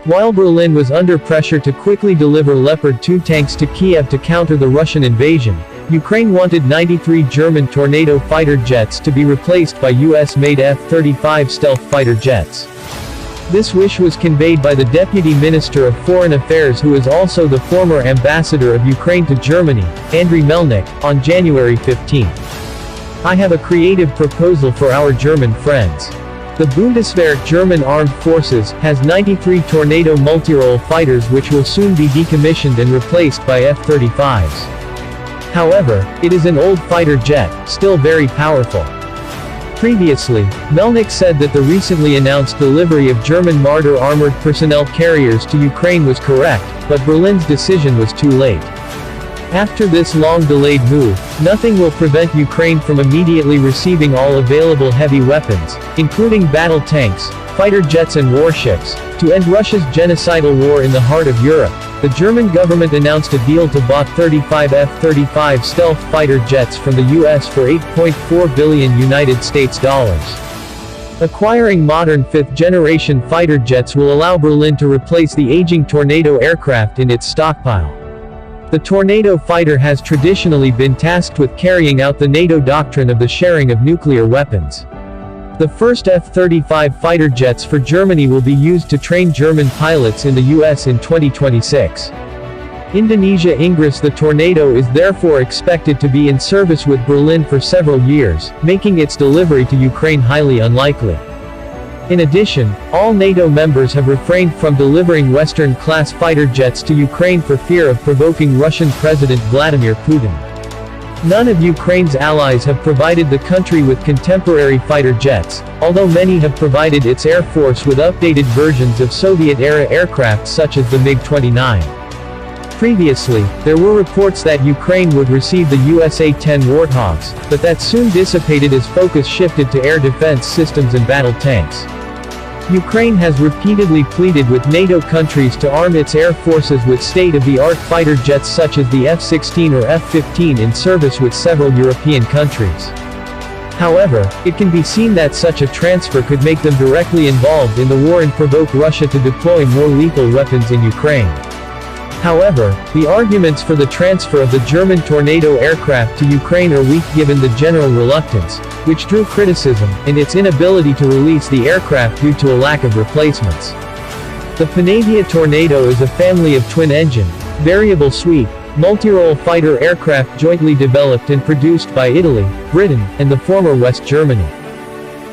While Berlin was under pressure to quickly deliver Leopard 2 tanks to Kiev to counter the Russian invasion, Ukraine wanted 93 German Tornado fighter jets to be replaced by US-made F-35 stealth fighter jets. This wish was conveyed by the Deputy Minister of Foreign Affairs, who is also the former ambassador of Ukraine to Germany, Andriy Melnik, on January 15. "I have a creative proposal for our German friends. The Bundeswehr German Armed Forces has 93 Tornado multirole fighters which will soon be decommissioned and replaced by F-35s. However, it is an old fighter jet, still very powerful." Previously, Melnik said that the recently announced delivery of German Marder armored personnel carriers to Ukraine was correct, but Berlin's decision was too late. After this long-delayed move, nothing will prevent Ukraine from immediately receiving all available heavy weapons, including battle tanks, fighter jets and warships, to end Russia's genocidal war in the heart of Europe. The German government announced a deal to buy 35 F-35 stealth fighter jets from the US for $8.4 billion United States dollars. Acquiring modern fifth-generation fighter jets will allow Berlin to replace the aging Tornado aircraft in its stockpile. The Tornado fighter has traditionally been tasked with carrying out the NATO doctrine of the sharing of nuclear weapons. The first F-35 fighter jets for Germany will be used to train German pilots in the US in 2026. Indonesia Inggris. The Tornado is therefore expected to be in service with Berlin for several years, making its delivery to Ukraine highly unlikely. In addition, all NATO members have refrained from delivering Western-class fighter jets to Ukraine for fear of provoking Russian President Vladimir Putin. None of Ukraine's allies have provided the country with contemporary fighter jets, although many have provided its air force with updated versions of Soviet-era aircraft such as the MiG-29. Previously, there were reports that Ukraine would receive the USA-10 Warthogs, but that soon dissipated as focus shifted to air defense systems and battle tanks. Ukraine has repeatedly pleaded with NATO countries to arm its air forces with state-of-the-art fighter jets such as the F-16 or F-15 in service with several European countries. However, it can be seen that such a transfer could make them directly involved in the war and provoke Russia to deploy more lethal weapons in Ukraine. However, the arguments for the transfer of the German Tornado aircraft to Ukraine are weak given the general reluctance, which drew criticism, and its inability to release the aircraft due to a lack of replacements. The Panavia Tornado is a family of twin-engine, variable sweep, multirole fighter aircraft jointly developed and produced by Italy, Britain, and the former West Germany.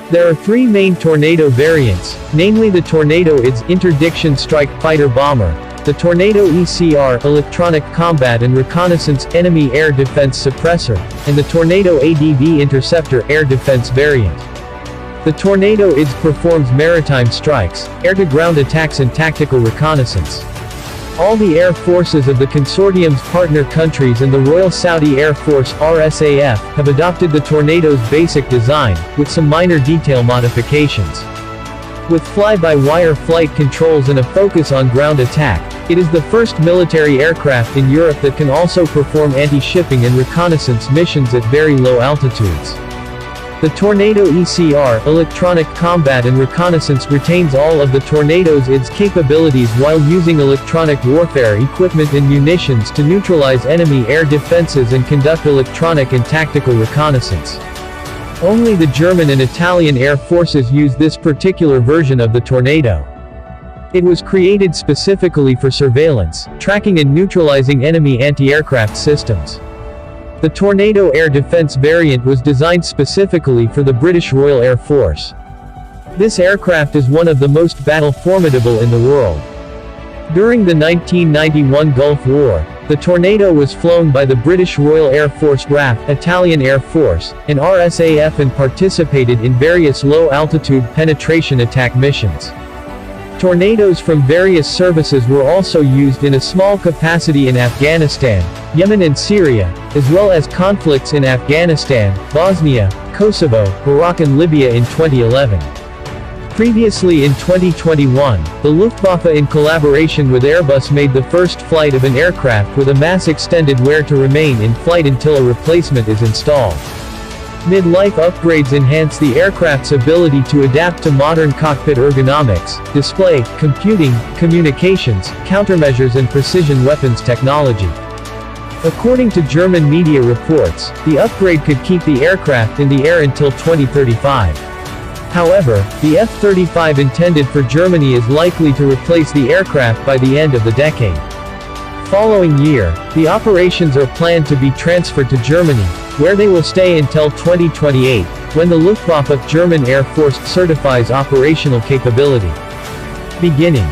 There are three main Tornado variants, namely the Tornado IDS interdiction strike fighter bomber, the Tornado ECR electronic combat and reconnaissance enemy air defense suppressor, and the Tornado ADV interceptor air defense variant. The Tornado IDS performs maritime strikes, air-to-ground attacks and tactical reconnaissance. All the air forces of the consortium's partner countries and the Royal Saudi Air Force (RSAF) have adopted the Tornado's basic design, with some minor detail modifications. With fly-by-wire flight controls and a focus on ground attack, it is the first military aircraft in Europe that can also perform anti-shipping and reconnaissance missions at very low altitudes. The Tornado ECR electronic combat and reconnaissance retains all of the Tornado's IDS capabilities while using electronic warfare equipment and munitions to neutralize enemy air defenses and conduct electronic and tactical reconnaissance. Only the German and Italian air forces use this particular version of the Tornado. It was created specifically for surveillance, tracking and neutralizing enemy anti-aircraft systems. The Tornado air defense variant was designed specifically for the British Royal Air Force. This aircraft is one of the most battle-formidable in the world. During the 1991 Gulf War, the Tornado was flown by the British Royal Air Force RAF, Italian Air Force, and RSAF and participated in various low-altitude penetration attack missions. Tornadoes from various services were also used in a small capacity in Afghanistan, Yemen and Syria, as well as conflicts in Afghanistan, Bosnia, Kosovo, Iraq and Libya in 2011. Previously in 2021, the Luftwaffe in collaboration with Airbus made the first flight of an aircraft with a mass extended wear to remain in flight until a replacement is installed. Mid-life upgrades enhance the aircraft's ability to adapt to modern cockpit ergonomics, display, computing, communications, countermeasures and precision weapons technology. According to German media reports, the upgrade could keep the aircraft in the air until 2035. However, the F-35 intended for Germany is likely to replace the aircraft by the end of the decade. Following year, the operations are planned to be transferred to Germany, where they will stay until 2028, when the Luftwaffe German Air Force certifies operational capability. Beginning.